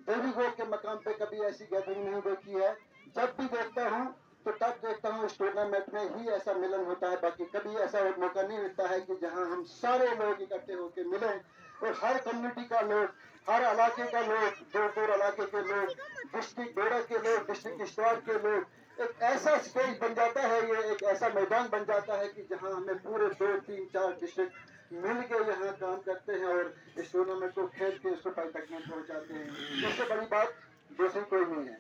देवी गो के मकाम पे कभी ऐसी गैदरिंग नहीं देखी है। जब भी देखता हूँ तो तब देखता हूँ इस टूर्नामेंट में ही ऐसा मिलन होता है, बाकी कभी ऐसा मौका नहीं मिलता है कि जहाँ हम सारे लोग इकट्ठे होकर मिलें और हर कम्युनिटी का लोग, हर इलाके का लोग, दूर दूर इलाके के लोग, डिस्ट्रिक्ट डोडा के लोग, डिस्ट्रिक्ट किश्तवाड़ के लोग, एक ऐसा स्टेज बन जाता है, ये एक ऐसा मैदान बन जाता है कि जहाँ हमें पूरे 2, 3, 4 डिस्ट्रिक्ट मिल के यहाँ काम करते हैं और इस टूर्नामेंट को खेल के इसको फाइनल तक में पहुँचाते हैं। इससे बड़ी बात दूसरी कोई नहीं है।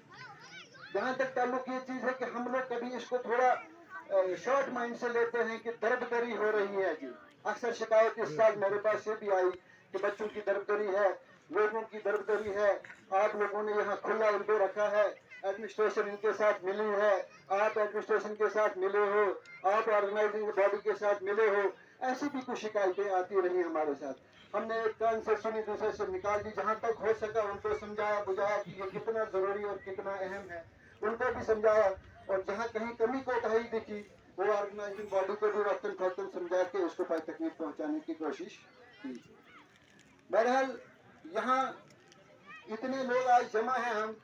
जहाँ तक ताल्लुक ये चीज़ है कि हम लोग कभी इसको थोड़ा शॉर्ट माइंड से लेते हैं कि दरबदरी हो रही है जी। अक्सर शिकायत इस साल मेरे पास ये भी आई कि बच्चों की दरबदरी है, लोगों की दरबदरी है, आप लोगों ने यहाँ खुला इल्बे रखा है, एडमिनिस्ट्रेशन इनके साथ मिली है, आप एडमिनिस्ट्रेशन के साथ मिले हो, आप ऑर्गेनाइजिंग बॉडी के साथ मिले हो, ऐसी भी कुछ शिकायतें आती रही हमारे साथ। हमने एक कान से सुनी, दूसरे से निकाल दी, जहाँ तक हो सका उनको समझाया बुझाया कि ये कितना जरूरी और कितना अहम है, उनको भी समझाया, और जहाँ कहीं कमी कोताही दिखी वो ऑर्गेनाइजिंग बॉडी को भी वक्तन फौक्तन समझा के उसको पाई तकलीफ पहुँचाने की कोशिश की। बहरहाल यहाँ इतने लोग आज जमा हैं, हम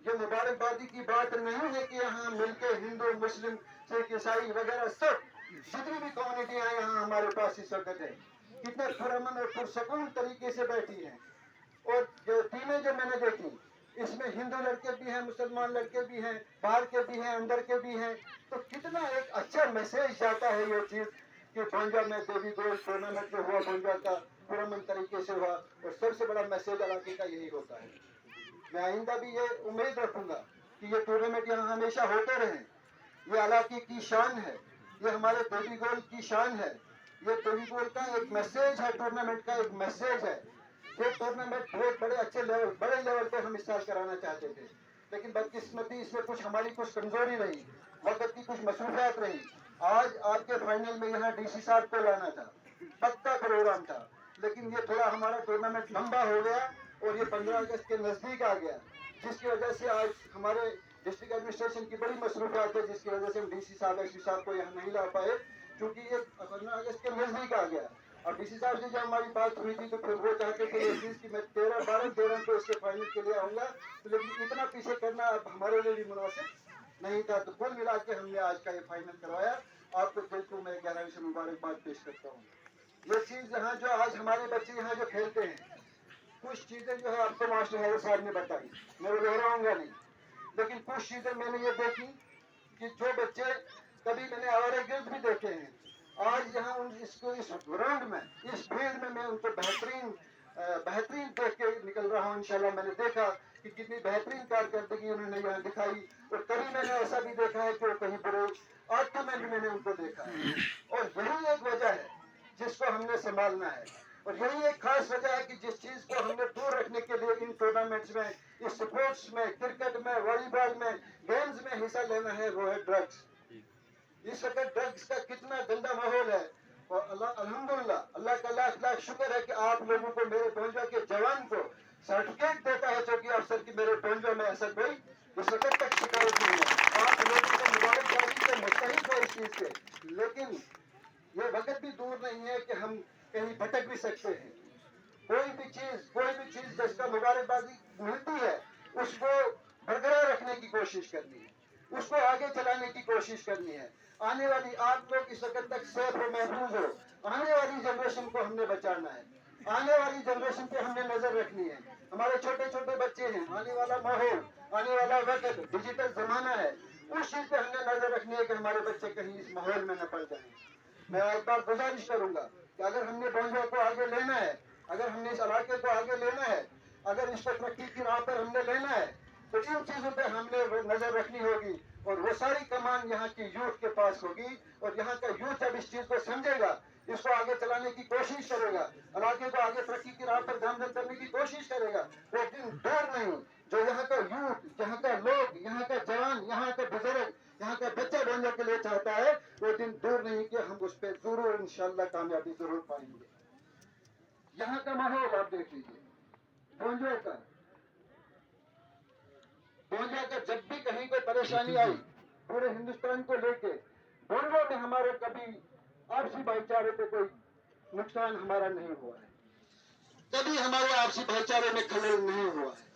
ये मुबारकबादी की बात नहीं है कि यहाँ मिलके हिंदू मुस्लिम सिख ईसाई वगैरह सब जितनी भी कम्युनिटियाँ यहाँ हमारे पास इस वक्त है, कितने पुरअमन और पुरसकून तरीके से बैठी हैं। और जो टीमें जो मैंने देखी इसमें हिंदू लड़के भी हैं, मुसलमान लड़के भी हैं, बाहर के भी हैं, अंदर के भी हैं, तो कितना एक अच्छा मैसेज जाता है ये चीज़ कि भोंजा में देवी गोल टूर्नामेंट जो हुआ भोंजा का पुरअमन तरीके से हुआ, और सबसे बड़ा मैसेज इलाके का यही होता है। मैं आइंदा भी ये उम्मीद रखूंगा कि ये टूर्नामेंट यहाँ हमेशा होते रहें। ये इलाके की शान है, ये हमारे देवी गोल की शान है, ये देवी गोल का एक मैसेज है, टूर्नामेंट का एक मैसेज है। ये टूर्नामेंट बहुत बड़े अच्छे लेवल, बड़े लेवल पे हम इस साल कराना चाहते थे, लेकिन बदकिस्मती इसमें कुछ हमारी कुछ कमजोरी रही, वक्त की कुछ मसरूफियात रही। आज आपके फाइनल में यहाँ डीसी साहब को लाना था, पक्का प्रोग्राम था, लेकिन ये थोड़ा हमारा टूर्नामेंट लंबा हो गया और ये 15 अगस्त के नजदीक आ गया, जिसकी वजह से आज हमारे डिस्ट्रिक्ट एडमिनिस्ट्रेशन की बड़ी मसरूफियात है, जिसकी वजह से हम डीसी साहब एसपी साहब को यहाँ नहीं ला पाए, क्योंकि ये 15 अगस्त के नजदीक आ गया। और डीसी साहब से जब हमारी बात हुई थी तो फिर वो चाहते थे ये चीज़ कि मैं 13-12 को इसके फाइनल के लिए आऊँगा, लेकिन इतना पीछे करना अब हमारे लिए भी मुनासिब नहीं था, तो कुल मिला के हमने आज का ये फाइनल करवाया। आपको दिल को मैं गहराई से मुबारकबाद पेश करता हूँ। ये चीज़ यहाँ जो आज हमारे बच्चे यहाँ जो खेलते हैं, कुछ चीज़ें जो है आपको मास्टर हैदर साहब ने बताई, मैं दोहराऊंगा नहीं, लेकिन कुछ चीज़ें मैंने ये देखी कि जो बच्चे कभी मैंने आवारा गिल्ड भी देखे हैं, आज यहाँ इसको इस ग्राउंड में, इस फील्ड में मैं उनको बेहतरीन देख के निकल रहा हूँ। इंशाल्लाह मैंने देखा कि कितनी बेहतरीन कारकर्दगी उन्होंने यहाँ दिखाई, और कभी मैंने ऐसा भी देखा है कि वो कहीं बुरे आदतों में भी मैंने उनको देखा है, और यही एक वजह है जिसको हमने संभालना है, और यही एक खास वजह है कि जिस चीज को हमने दूर रखने के लिए इन टूर्नामेंट्स में, इस स्पोर्ट्स में, क्रिकेट में, वॉलीबॉल में, गेम्स में हिस्सा लेना है, वो है ड्रग्स। इस वक्त ड्रग्स का कितना गंदा माहौल है, और अल्हम्दुलिल्लाह अल्लाह का लाख लाख शुक्र है कि आप लोगों को, मेरे भोंजा के जवान को सर्टिफिकेट देता है चौकी अफसर की मेरे भोंजा में ऐसा कोई इस वक्त तक शिकायत नहीं है। आप लोगों को मुबारकबादी से मुस्तहिक हो इस चीज से, लेकिन ये वक्त भी दूर नहीं है कि हम कहीं भटक भी सकते हैं। कोई भी चीज जिसका मुबारकबादी मिलती है उसको बरकरार रखने की कोशिश करनी है, उसको आगे चलाने की कोशिश करनी है। आने वाली आप लोग इस वक्त तक सेफ हो, महफूज हो, आने वाली जनरेशन को हमने बचाना है, आने वाली जनरेशन पे हमने नजर रखनी है। हमारे छोटे छोटे बच्चे हैं, आने वाला माहौल, आने वाला वक्त, डिजिटल जमाना है, उस चीज पे हमने नजर रखनी है कि हमारे बच्चे कहीं इस माहौल में न पड़ जाएं। मैं एक बार गुजारिश करूंगा कि अगर हमने भोंजा को आगे लेना है, अगर हमने इस इलाके को आगे लेना है, अगर इसको तरक्की की राह पर हमने लेना है, तो इन चीजों पे हमने नजर रखनी होगी, और वो सारी कमान यहाँ की यूथ के पास होगी, और यहाँ का यूथ जब इस चीज को समझेगा, इसको आगे चलाने की कोशिश करेगा, इलाके को आगे तरक्की की राह पर गामजन करने की कोशिश करेगा, वो दिन दूर नहीं जो यहाँ का यूथ, यहाँ का लोग, यहाँ का जवान, यहाँ का बुजुर्ग, यहाँ का बच्चा बनने के लिए चाहता है, वो दिन दूर नहीं कि हम उस पर जरूर इंशाल्लाह कामयाबी जरूर पाएंगे। यहाँ का माहौल आप देख लीजिए, भोंजा का जब भी कहीं कोई परेशानी आई पूरे हिंदुस्तान को लेके, भोंजा में हमारे कभी आपसी भाईचारे पे कोई नुकसान हमारा नहीं हुआ है, कभी हमारे आपसी भाईचारे में खलल नहीं हुआ है।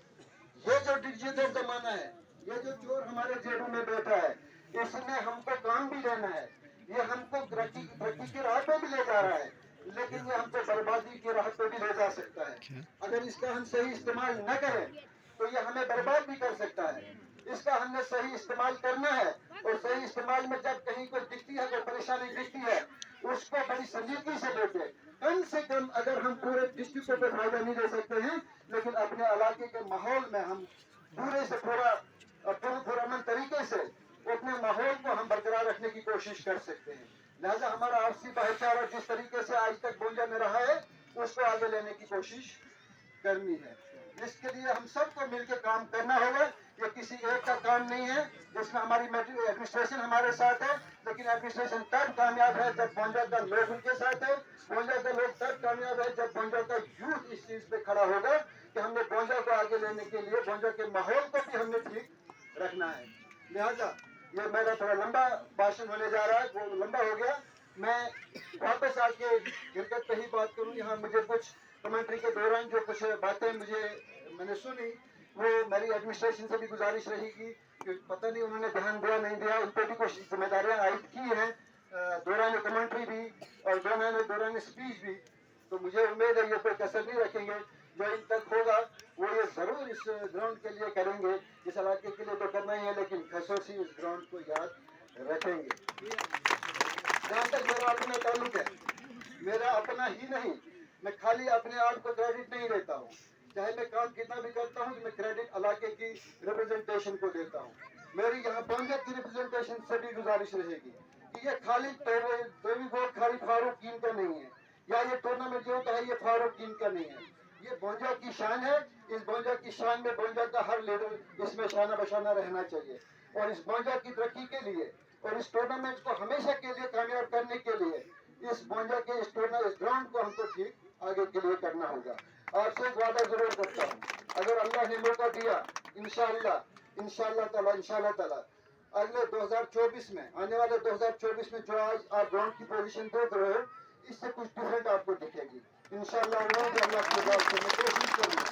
डिजिटल जमाना है, ये जो चोर हमारे जेबों में बैठा है, इसने हमको काम भी देना है, ये हमको तरक्की की राह पे भी ले जा रहा है, लेकिन ये हमको बर्बादी की राह पे भी ले जा सकता है। अगर इसका हम सही इस्तेमाल न करें तो ये हमें बर्बाद भी कर सकता है। इसका हमने सही इस्तेमाल करना है, और सही इस्तेमाल में जब कहीं कोई दिखती है, कोई परेशानी दिखती है, उसको बड़ी संजीदगी से लेके कम से कम, अगर हम पूरे डिस्ट्रिक्ट को फायदा नहीं दे सकते हैं, लेकिन अपने इलाके के माहौल में हम पूरे से पूरा अमन तरीके से अपने माहौल को हम बरकरार रखने की कोशिश कर सकते हैं। लिहाजा हमारा आपसी भाईचारा जिस तरीके से आज तक बोंजा में रहा है, उसको आगे लेने की कोशिश करनी है। इसके लिए हम सबको मिलकर काम करना होगा। ये किसी एक का काम नहीं है, जिसमें हमारी एडमिनिस्ट्रेशन हमारे साथ है, लेकिन एडमिनिस्ट्रेशन तब कामयाब है जब बोंजा का लोग उनके साथ है। बोंजा का लोग तब कामयाब है जब बोंजा का यूथ इस चीज पे खड़ा होगा कि हमने बोंजा को आगे लेने के लिए बोंजा के माहौल को भी हमने ठीक रखना है। लिहाजा ये मेरा थोड़ा लंबा भाषण होने जा रहा है, वो लंबा हो गया। मैं वापस आके गिरकत पे ही बात करूँ। यहाँ मुझे कुछ कमेंट्री के दौरान जो कुछ बातें मैंने सुनी, वो मेरी एडमिनिस्ट्रेशन से भी गुजारिश रहेगी कि पता नहीं उन्होंने ध्यान दिया नहीं दिया, उन पर भी कुछ जिम्मेदारियां आयद की हैं, दौरान कमेंट्री भी और दौरान स्पीच भी। तो मुझे उम्मीद है ये कोई कसर नहीं रखेंगे। जो इन तक होगा वो ये जरूर इस ग्राउंड के लिए करेंगे, इस इलाके के लिए तो करना ही है, लेकिन खसूसी इस ग्राउंड को याद रखेंगे। जहाँ तक मेरा अपना ताल्लुक है, मेरा अपना ही नहीं, मैं खाली अपने आप को क्रेडिट नहीं देता हूँ। चाहे मैं काम कितना भी करता हूँ, मैं क्रेडिट इलाके की रिप्रेजेंटेशन को देता हूँ। मेरी यहाँ बोंजा की रिप्रेजेंटेशन से भी गुजारिश रहेगी कि ये खाली देवीगोड खाली फारूकीन का नहीं है, या ये टूर्नामेंट जो होता है ये फारूकीन का नहीं है, ये बोंजा की शान है। इस बोंजा की शान में बोंजा का हर लीडर इसमें शाना बशाना रहना चाहिए, और इस बोंजा की तरक्की के लिए और इस टूर्नामेंट को हमेशा के लिए कामयाब करने के लिए इस बोंजा के इस ग्राउंड को हमको ठीक आगे के लिए करना होगा। आपसे एक वादा जरूर करता हूँ, अगर अल्लाह ने मौका दिया, इंशाअल्लाह ताला अगले 2024 में, आने वाले 2024 में जो आज आप ग्राउंड की पोजीशन देख रहे हो, इससे कुछ डिफरेंट आपको दिखेगी इंशाअल्लाह। अल्लाह की बात से मैं कोशिश करूँगा,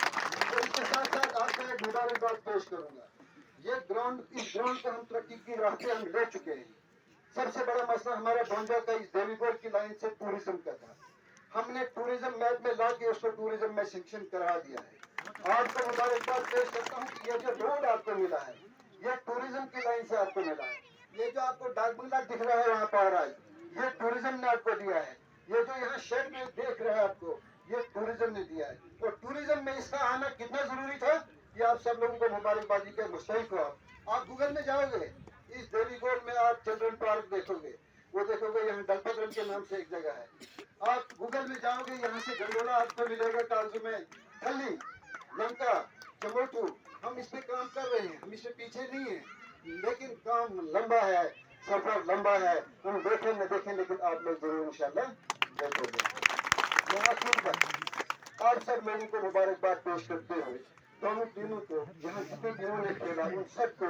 और इसके साथ साथ आपको एक मुबारकबाद पेश करूँगा। ये इस ग्राउंड को हम तरक्की की राह पे हम ले चुके हैं। सबसे बड़ा मसला हमारा बोंजा का इस देवीगोड की लाइन से टूरिज्म का था। हमने टूरिज्म मैप में ला के उसको टूरिज्म में सेंक्शन करा दिया है। आपको मुबारकबाद पेश करता हूँ कि ये जो रोड आपको मिला है, ये टूरिज्म की लाइन से आपको मिला है। ये जो आपको डाक बंगला दिख रहा है वहाँ पर आज, ये टूरिज्म ने आपको दिया है। ये जो यहाँ शेड में देख रहा है आपको, ये टूरिज्म ने दिया है। और टूरिज्म में इसका आना कितना जरूरी था, ये आप सब लोगों को मुबारकबादी के मुस्तहिक हो। आप गूगल में जाओगे, इस देवीगोड में आप चिल्ड्रन पार्क देखोगे, वो देखोगे यहाँ दलपत के नाम से एक जगह है। आप गूगल में जाओगे, यहाँ से गंडोला आपको मिलेगा, काजू में थली, लंका, चमोटू। हम इस पे काम कर रहे हैं, हम इससे पीछे नहीं है, लेकिन काम लंबा है, सफर लंबा है। हम देखें न देखें, लेकिन आप लोग जरूर इंशाल्लाह देखोगे। मैं आखिर तक आप सब लोगों को मुबारकबाद पेश करते हुए दोनों टीमों को, यहाँ जितने टीमों ने खेला उन सबको,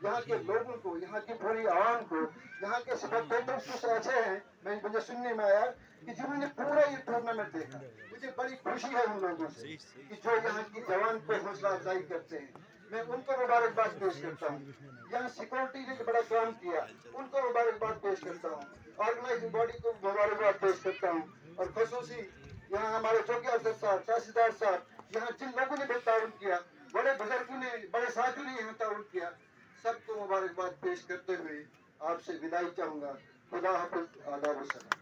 यहाँ के लोगों को, यहाँ की पूरी आवाम को, यहाँ के स्पेक्टेटर्स कुछ ऐसे हैं, मुझे सुनने में आया कि जिन्होंने पूरा ये टूर्नामेंट देखा। मुझे बड़ी खुशी है उन लोगों से कि जो यहाँ की जवान को हौसला अफजाई करते हैं। मैं उनको मुबारकबाद पेश करता हूँ। यहाँ सिक्योरिटी ने बड़ा काम किया, उनको मुबारकबाद पेश करता हूँ। ऑर्गेनाइजिंग बॉडी को मुबारकबाद पेश करता हूँ, और खसूसी यहाँ हमारे चौकी अफसर साहब, तहसीलदार साहब, यहाँ जिन लोगों ने भी ताउन किया, बड़े बुजुर्गों ने, बड़े साथियों ने यहाँ ताउन किया, सबको मुबारकबाद पेश करते हुए आपसे विदाई चाहूंगा। खुदा हाफिज, आदाब।